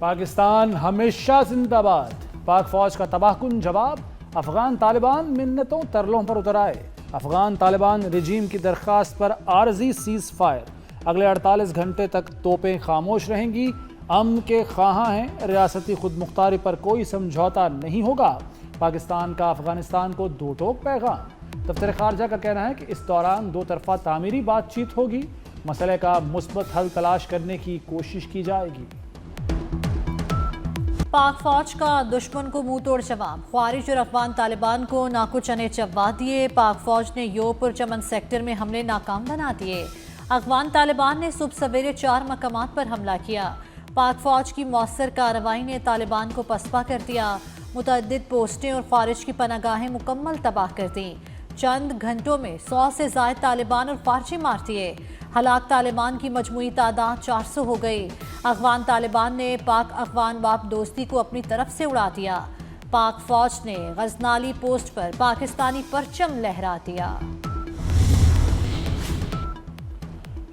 پاکستان ہمیشہ زندہ باد۔ پاک فوج کا تباہ کن جواب۔ افغان طالبان منتوں ترلوں پر اتر آئے۔ افغان طالبان رجیم کی درخواست پر عارضی سیز فائر۔ اگلے 48 گھنٹے تک توپیں خاموش رہیں گی۔ امن کے خواہاں ہیں، ریاستی خود مختاری پر کوئی سمجھوتا نہیں ہوگا۔ پاکستان کا افغانستان کو دو ٹوک پیغام۔ دفتر خارجہ کا کہنا ہے کہ اس دوران دو طرفہ تعمیری بات چیت ہوگی۔ مسئلے کا مثبت حل تلاش کرنے کی کوشش کی جائے گی۔ پاک فوج کا دشمن کو منہ توڑ جواب۔ خوارج اور افغان طالبان کو ناکو چنے چبوا دیے۔ پاک فوج نے یو پر چمن سیکٹر میں حملے ناکام بنا دیے۔ افغان طالبان نے صبح سویرے 4 مقامات پر حملہ کیا۔ پاک فوج کی مؤثر کارروائی نے طالبان کو پسپا کر دیا۔ متعدد پوسٹیں اور خارج کی پناہ گاہیں مکمل تباہ کر دیں۔ چند گھنٹوں میں 100 سے زائد طالبان اور خارجی مار دیے۔ ہلاک طالبان کی مجموعی تعداد 400 ہو گئی۔ افغان طالبان نے پاک افغان واپ دوستی کو اپنی طرف سے اڑا دیا۔ پاک فوج نے غزنالی پوسٹ پر پاکستانی پرچم لہرا دیا۔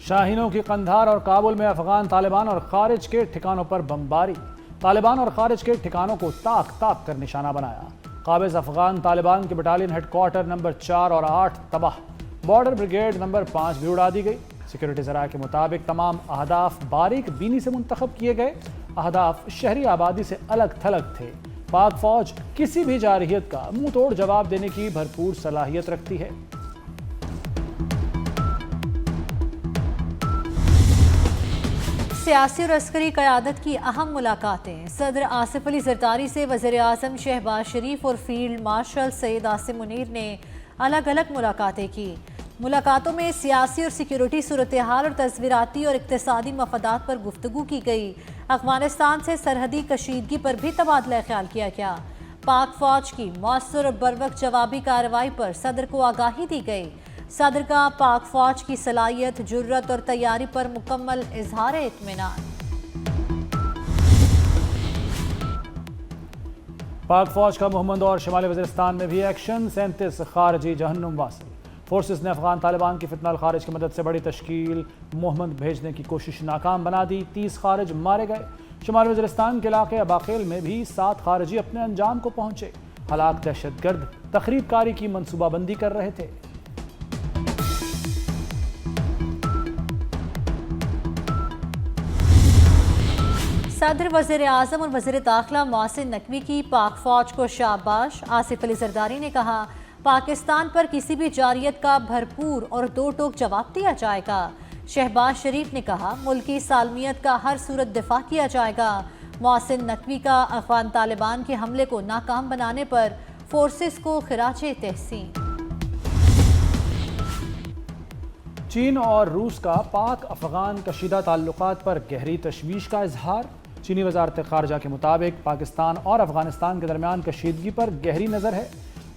شاہینوں کی قندھار اور کابل میں افغان طالبان اور خارج کے ٹھکانوں پر بمباری۔ طالبان اور خارج کے ٹھکانوں کو تاک تاک کر نشانہ بنایا۔ قابض افغان طالبان کے بٹالین ہیڈ کوارٹر نمبر 4 اور 8 تباہ۔ بارڈر بریگیڈ نمبر 5 بھی اڑا دی گئی۔ سیکورٹی ذرائع کے مطابق تمام اہداف باریک بینی سے منتخب کیے گئے۔ اہداف شہری آبادی سے الگ تھلگ تھے۔ پاک فوج کسی بھی جارحیت کا منہ توڑ جواب دینے کی بھرپور صلاحیت رکھتی ہے۔ سیاسی اور عسکری قیادت کی اہم ملاقاتیں۔ صدر آصف علی زرداری سے وزیر اعظم شہباز شریف اور فیلڈ مارشل سید عاصم منیر نے الگ الگ ملاقاتیں کی۔ ملاقاتوں میں سیاسی اور سیکیورٹی صورتحال اور تصویراتی اور اقتصادی مفادات پر گفتگو کی گئی۔ افغانستان سے سرحدی کشیدگی پر بھی تبادلہ خیال کیا گیا۔ پاک فوج کی مؤثر اور بروقت جوابی کارروائی پر صدر کو آگاہی دی گئی۔ صدر کا پاک فوج کی صلاحیت، جرت اور تیاری پر مکمل اظہار اطمینان۔ پاک فوج کا محمد اور شمالی وزیرستان میں بھی ایکشن۔ 37 خارجی جہنم واصل۔ فورسز نے افغان طالبان کی فتنہ الخارج کی مدد سے بڑی تشکیل محمد بھیجنے کی کوشش ناکام بنا دی۔ 30 خارج مارے گئے۔ شمالی وزیرستان کے علاقے اباخیل میں بھی 7 خارجی اپنے انجام کو پہنچے۔ ہلاک دہشت گرد تخریب کاری کی منصوبہ بندی کر رہے تھے۔ صدر، وزیر اعظم اور وزیر داخلہ محسن نقوی کی پاک فوج کو شاباش۔ آصف علی زرداری نے کہا، پاکستان پر کسی بھی جارحیت کا بھرپور اور دو ٹوک جواب دیا جائے گا۔ شہباز شریف نے کہا، ملکی سالمیت کا ہر صورت دفاع کیا جائے گا۔ محسن نقوی کا افغان طالبان کے حملے کو ناکام بنانے پر فورسز کو خراج تحسین۔ چین اور روس کا پاک افغان کشیدہ تعلقات پر گہری تشویش کا اظہار۔ چینی وزارت خارجہ کے مطابق پاکستان اور افغانستان کے درمیان کشیدگی پر گہری نظر ہے۔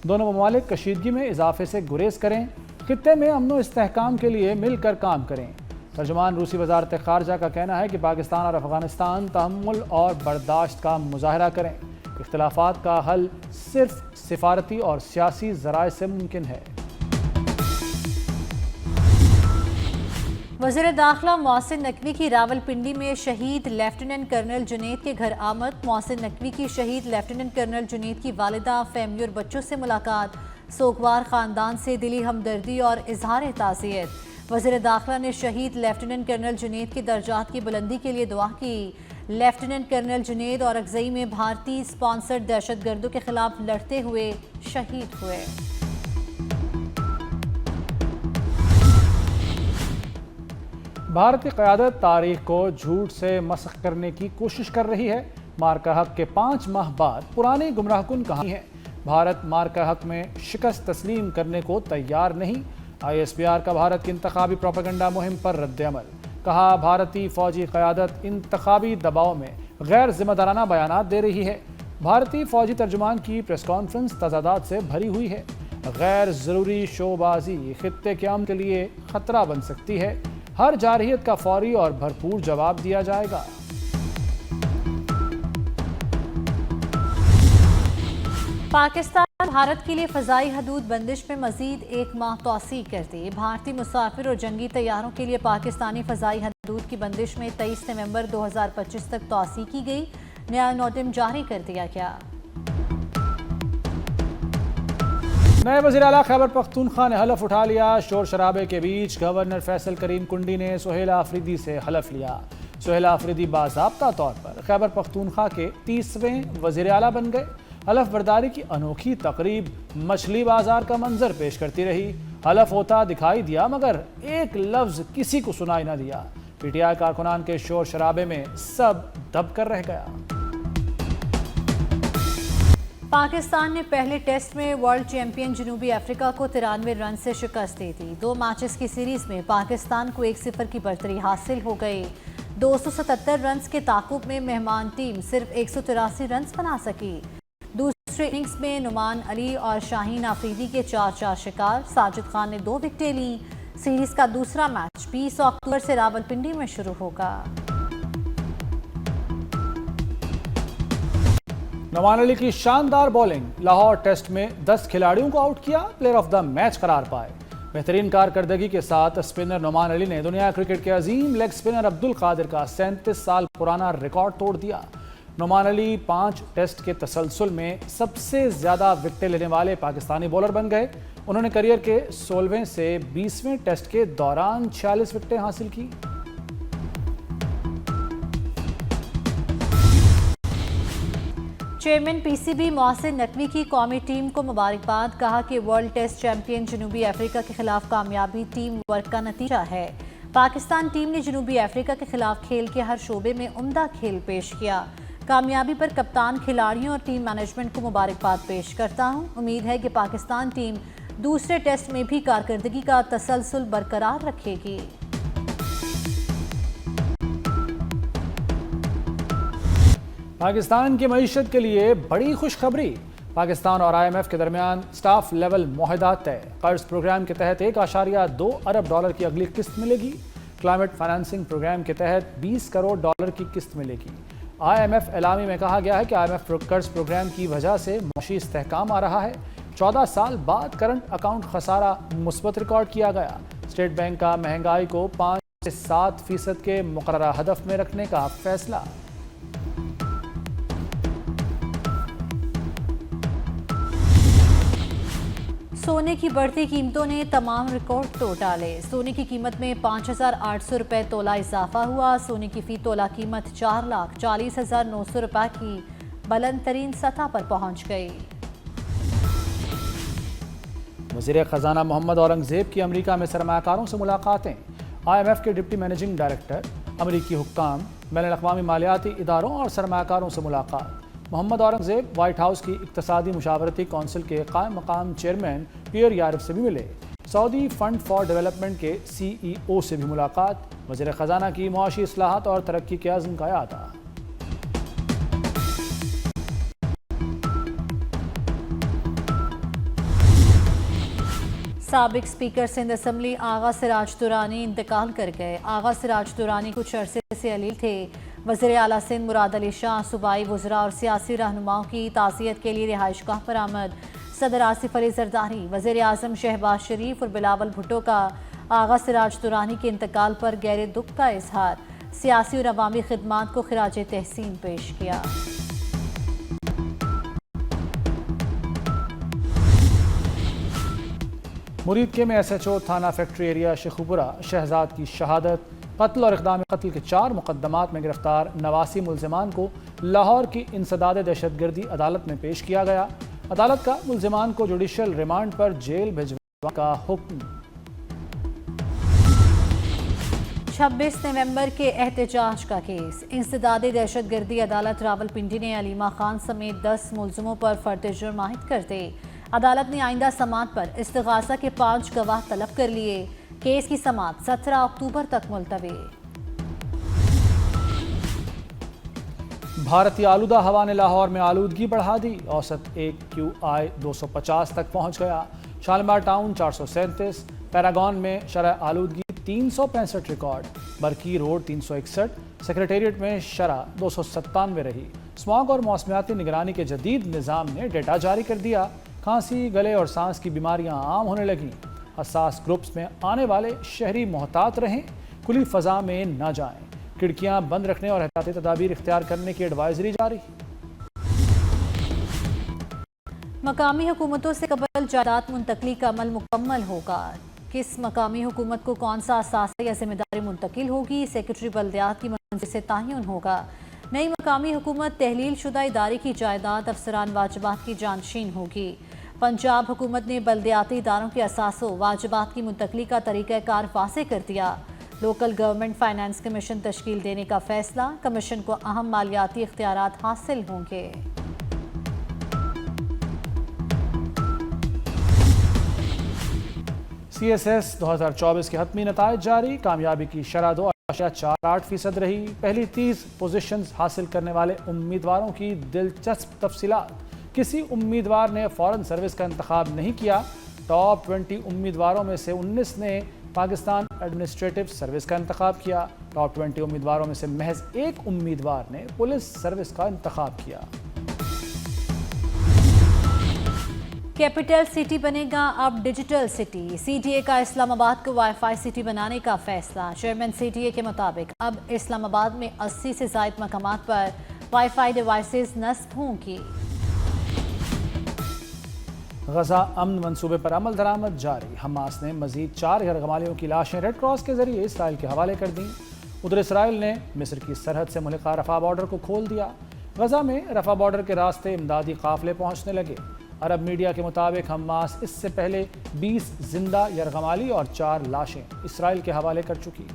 دونوں ممالک کشیدگی میں اضافے سے گریز کریں، خطے میں امن و استحکام کے لیے مل کر کام کریں۔ ترجمان روسی وزارت خارجہ کا کہنا ہے کہ پاکستان اور افغانستان تحمل اور برداشت کا مظاہرہ کریں۔ اختلافات کا حل صرف سفارتی اور سیاسی ذرائع سے ممکن ہے۔ وزیر داخلہ محسن نقوی کی راولپنڈی میں شہید لیفٹیننٹ کرنل جنید کے گھر آمد۔ محسن نقوی کی شہید لیفٹیننٹ کرنل جنید کی والدہ، فیملی اور بچوں سے ملاقات۔ سوگوار خاندان سے دلی ہمدردی اور اظہار تعزیت۔ وزیر داخلہ نے شہید لیفٹیننٹ کرنل جنید کے درجات کی بلندی کے لیے دعا کی۔ لیفٹیننٹ کرنل جنید اور اکزئی میں بھارتی سپانسرڈ دہشت گردوں کے خلاف لڑتے ہوئے شہید ہوئے۔ بھارتی قیادت تاریخ کو جھوٹ سے مسخ کرنے کی کوشش کر رہی ہے۔ مارکا حق کے 5 ماہ بعد پرانی گمراہ کن کہانی ہے۔ بھارت مارکا حق میں شکست تسلیم کرنے کو تیار نہیں۔ ISPR کا بھارت کی انتخابی پروپیگنڈا مہم پر رد عمل۔ کہا، بھارتی فوجی قیادت انتخابی دباؤ میں غیر ذمہ دارانہ بیانات دے رہی ہے۔ بھارتی فوجی ترجمان کی پریس کانفرنس تضادات سے بھری ہوئی ہے۔ غیر ضروری شو بازی خطے کے امن کے لیے خطرہ بن سکتی ہے۔ ہر جارحیت کا فوری اور بھرپور جواب دیا جائے گا۔ پاکستان بھارت کے لیے فضائی حدود بندش میں مزید 1 ماہ توسیع کر دی۔ بھارتی مسافر اور جنگی طیاروں کے لیے پاکستانی فضائی حدود حدود کی بندش میں 23 نومبر 2025 تک توسیع کی گئی، نیا نوٹم جاری کر دیا گیا۔ نئے وزیر اعلیٰ خیبر پختونخوا نے حلف اٹھا لیا۔ شور شرابے کے بیچ گورنر فیصل کریم کنڈی نے سہیل آفریدی سے حلف لیا۔ سہیل آفریدی باضابطہ طور پر خیبر پختونخوا کے 30ویں وزیر اعلیٰ بن گئے۔ حلف برداری کی انوکھی تقریب مچھلی بازار کا منظر پیش کرتی رہی۔ حلف ہوتا دکھائی دیا مگر ایک لفظ کسی کو سنائی نہ دیا۔ پی ٹی آئی کارکنان کے شور شرابے میں سب دب کر رہ گیا۔ پاکستان نے پہلے ٹیسٹ میں ورلڈ چیمپئن جنوبی افریقہ کو 93 رن سے شکست دی تھی۔ 2 میچز کی سیریز میں پاکستان کو 1-0 کی برتری حاصل ہو گئی۔ 277 رنز کے تعاقب میں مہمان ٹیم صرف 183 رنز بنا سکی۔ دوسرے اننگز میں نعمان علی اور شاہین آفریدی کے 4 شکار، ساجد خان نے 2 وکٹیں لیں۔ سیریز کا دوسرا میچ 20 اکتوبر سے راولپنڈی میں شروع ہوگا۔ نعمان علی کی شاندار بولنگ، لاہور ٹیسٹ میں 10 کھلاڑیوں کو آؤٹ کیا، پلیئر آف دا میچ قرار پائے۔ بہترین کارکردگی کے ساتھ اسپنر نعمان علی نے دنیا کرکٹ کے عظیم لیگ اسپنر عبدالقادر کا 37 سال پرانا ریکارڈ توڑ دیا۔ نعمان علی 5 ٹیسٹ کے تسلسل میں سب سے زیادہ وکٹیں لینے والے پاکستانی بولر بن گئے۔ انہوں نے کیریئر کے 16ویں سے 20ویں ٹیسٹ کے دوران 46 وکٹیں حاصل کی۔ Chairman P C B Mohsin Naqvi کی قومی ٹیم کو مبارکباد، کہا کہ ورلڈ ٹیسٹ چیمپئن جنوبی افریقہ کے خلاف کامیابی ٹیم ورک کا نتیجہ ہے۔ پاکستان ٹیم نے جنوبی افریقہ کے خلاف کھیل کے ہر شعبے میں عمدہ کھیل پیش کیا۔ کامیابی پر کپتان، کھلاڑیوں اور ٹیم مینجمنٹ کو مبارکباد پیش کرتا ہوں۔ امید ہے کہ پاکستان ٹیم دوسرے ٹیسٹ میں بھی کارکردگی کا تسلسل برقرار رکھے گی۔ پاکستان کی معیشت کے لیے بڑی خوشخبری، پاکستان اور IMF کے درمیان سٹاف لیول معاہدہ طے۔ قرض پروگرام کے تحت 1.2 ارب ڈالر کی اگلی قسط ملے گی۔ کلائمیٹ فائنانسنگ پروگرام کے تحت 20 کروڑ ڈالر کی قسط ملے گی۔ IMF اعلامیے میں کہا گیا ہے کہ IMF قرض پروگرام کی وجہ سے معاشی استحکام آ رہا ہے۔ 14 سال بعد کرنٹ اکاؤنٹ خسارہ مثبت ریکارڈ کیا گیا۔ اسٹیٹ بینک کا مہنگائی کو 5 سے 7% کے مقررہ ہدف میں رکھنے کا فیصلہ۔ سونے کی بڑھتی قیمتوں نے تمام ریکارڈ توڑ ڈالے۔ سونے کی قیمت میں 5,800 روپے تولہ اضافہ ہوا۔ سونے کی فی تولہ قیمت 4,40,900 روپے کی بلند ترین سطح پر پہنچ گئی۔ وزیر خزانہ محمد اورنگزیب کی امریکہ میں سرمایہ کاروں سے ملاقاتیں۔ IMF کے ڈپٹی مینیجنگ ڈائریکٹر، امریکی حکام، بین الاقوامی مالیاتی اداروں اور سرمایہ کاروں سے ملاقات۔ محمد اورنگزیب وائٹ ہاؤس کی اقتصادی مشاورتی کونسل کے قائم مقام چیئرمین پیئر یارف سے بھی ملے۔ سعودی فنڈ فار ڈیولپمنٹ کے CEO سے بھی ملاقات۔ وزیر خزانہ کی معاشی اصلاحات اور ترقی کے عزم کا اعادہ۔ سابق اسپیکر سندھ اسمبلی آغا سراج درانی انتقال کر گئے۔ آغا سراج درانی کچھ عرصے سے علیل تھے۔ وزیر اعلیٰ سندھ مراد علی شاہ صوبائی وزراء اور سیاسی رہنماؤں کی تعزیت کے لیے رہائش گاہ پر آمد۔ صدر آصف علی زرداری، وزیر اعظم شہباز شریف اور بلاول بھٹو کا آغا سراج درانی کے انتقال پر گہرے دکھ کا اظہار، سیاسی اور عوامی خدمات کو خراج تحسین پیش کیا۔ مرید کے میں SHO تھانہ فیکٹری ایریا شیخوپورہ شہزاد کی شہادت۔ قتل اور اقدام قتل کے 4 مقدمات میں گرفتار 89 ملزمان کو لاہور کی انسداد دہشت گردی عدالت میں پیش کیا گیا۔ عدالت کا ملزمان کو جوڈیشل ریمانڈ پر جیل بھجوانے کا حکم۔ 26 نومبر کے احتجاج کا کیس، انسداد دہشت گردی عدالت راولپنڈی نے علیمہ خان سمیت 10 ملزموں پر فرد جرم عائد کر دے۔ عدالت نے آئندہ سماعت پر استغاثہ کے 5 گواہ طلب کر لیے۔ کیس کی سماعت 17 اکتوبر تک ملتوی۔ بھارتی آلودہ ہوا نے لاہور میں آلودگی بڑھا دی، اوسط AQI 250 تک پہنچ گیا۔ شالیمار ٹاؤن 437، پیراگون میں شرح آلودگی 365 ریکارڈ، برکی روڈ 361، سیکریٹریٹ میں شرح 297 رہی۔ اسماگ اور موسمیاتی نگرانی کے جدید نظام نے ڈیٹا جاری کر دیا۔ کھانسی، گلے اور سانس کی بیماریاں عام ہونے لگیں۔ حساس گروپس میں آنے والے شہری محتاط رہیں۔ کھلی فضا میں نہ جائیں، کھڑکیاں بند رکھنے اور احتیاطی تدابیر اختیار کرنے کی ایڈوائزری جاری۔ مقامی حکومتوں سے قبل جائیداد منتقلی کا عمل مکمل ہوگا۔ کس مقامی حکومت کو کون سا اثاثہ یا ذمہ داری منتقل ہوگی، سیکرٹری بلدیات کی منظور سے تعین ہوگا۔ نئی مقامی حکومت تحلیل شدہ ادارے کی جائیداد افسران واجبات کی جانشین ہوگی۔ پنجاب حکومت نے بلدیاتی اداروں کے اثاثوں واجبات کی منتقلی کا طریقہ کار واضح کر دیا۔ لوکل گورنمنٹ فائنانس کمیشن تشکیل دینے کا فیصلہ، کمیشن کو اہم مالیاتی اختیارات حاصل ہوں گے۔ سی ایس ایس 2024 کے حتمی نتائج جاری، کامیابی کی شرح 2.48% رہی۔ پہلی 30 پوزیشنز حاصل کرنے والے امیدواروں کی دلچسپ تفصیلات، کسی امیدوار نے فورن سروس کا انتخاب نہیں کیا۔ ٹاپ 20 امیدواروں میں سے 19 نے پاکستان ایڈمنسٹریٹو سروس کا انتخاب کیا۔ ٹاپ 20 امیدواروں میں سے محض ایک امیدوار نے پولیس سروس کا انتخاب کیا۔ کیپٹل سٹی بنے گا اب digital city, C D A کا اسلام آباد کو وائی فائی سٹی بنانے کا فیصلہ۔ چیئرمین سی ڈی اے کے مطابق اب اسلام آباد میں 80 سے زائد مقامات پر وائی فائی ڈیوائسز نصب ہوں گی۔ غزہ امن منصوبے پر عمل درآمد جاری، حماس نے مزید 4 یرغمالیوں کی لاشیں ریڈ کراس کے ذریعے اسرائیل کے حوالے کر دیں۔ ادھر اسرائیل نے مصر کی سرحد سے ملحقہ رفح بارڈر کو کھول دیا۔ غزہ میں رفح بارڈر کے راستے امدادی قافلے پہنچنے لگے۔ عرب میڈیا کے مطابق حماس اس سے پہلے 20 زندہ یرغمالی اور 4 لاشیں اسرائیل کے حوالے کر چکی۔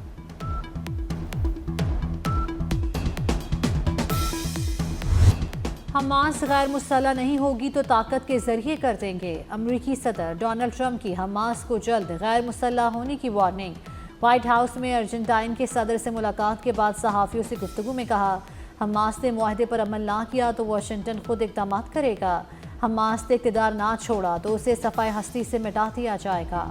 حماس غیر مسلح نہیں ہوگی تو طاقت کے ذریعے کر دیں گے، امریکی صدر ڈونلڈ ٹرمپ کی حماس کو جلد غیر مسلح ہونے کی وارننگ۔ وائٹ ہاؤس میں ارجنٹائن کے صدر سے ملاقات کے بعد صحافیوں سے گفتگو میں کہا، حماس نے معاہدے پر عمل نہ کیا تو واشنگٹن خود اقدامات کرے گا۔ حماس نے اقتدار نہ چھوڑا تو اسے صفحہ ہستی سے مٹا دیا جائے گا۔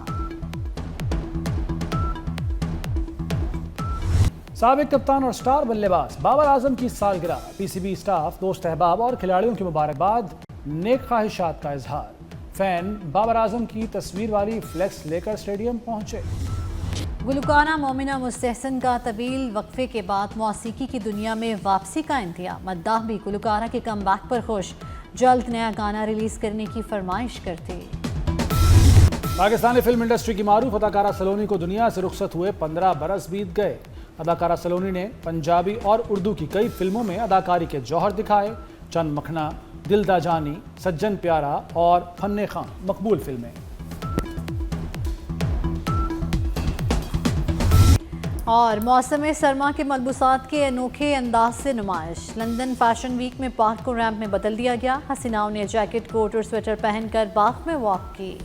سابق کپتان اور سٹار بلے باز بابر اعظم کی سالگرہ، پی سی بی اسٹاف، دوست احباب اور کھلاڑیوں کی مبارکباد، نیک خواہشات کا اظہار۔ فین بابر اعظم کی تصویر والی فلیکس لے کر سٹیڈیم پہنچے۔ گلوکارہ مومنہ مستحسن کا طویل وقفے کے بعد موسیقی کی دنیا میں واپسی کا انتہا، مداح بھی گلوکارہ کے کم بیک پر خوش، جلد نیا گانا ریلیز کرنے کی فرمائش کرتے۔ پاکستانی فلم انڈسٹری کی معروف اداکارہ سلونی کو دنیا سے رخصت ہوئے 15 برس بیت گئے۔ اداکارہ سلونی نے پنجابی اور اردو کی کئی فلموں میں اداکاری کے جوہر دکھائے۔ چند مکھنا، دل دا جانی، سجن پیارا اور فن خان مقبول فلمیں۔ اور موسم سرما کے ملبوسات کے انوکھے انداز سے نمائش، لندن فیشن ویک میں پارک کو ریمپ میں بدل دیا گیا، حسیناؤں نے جیکٹ، کوٹ اور سویٹر پہن کر باغ میں واک کی۔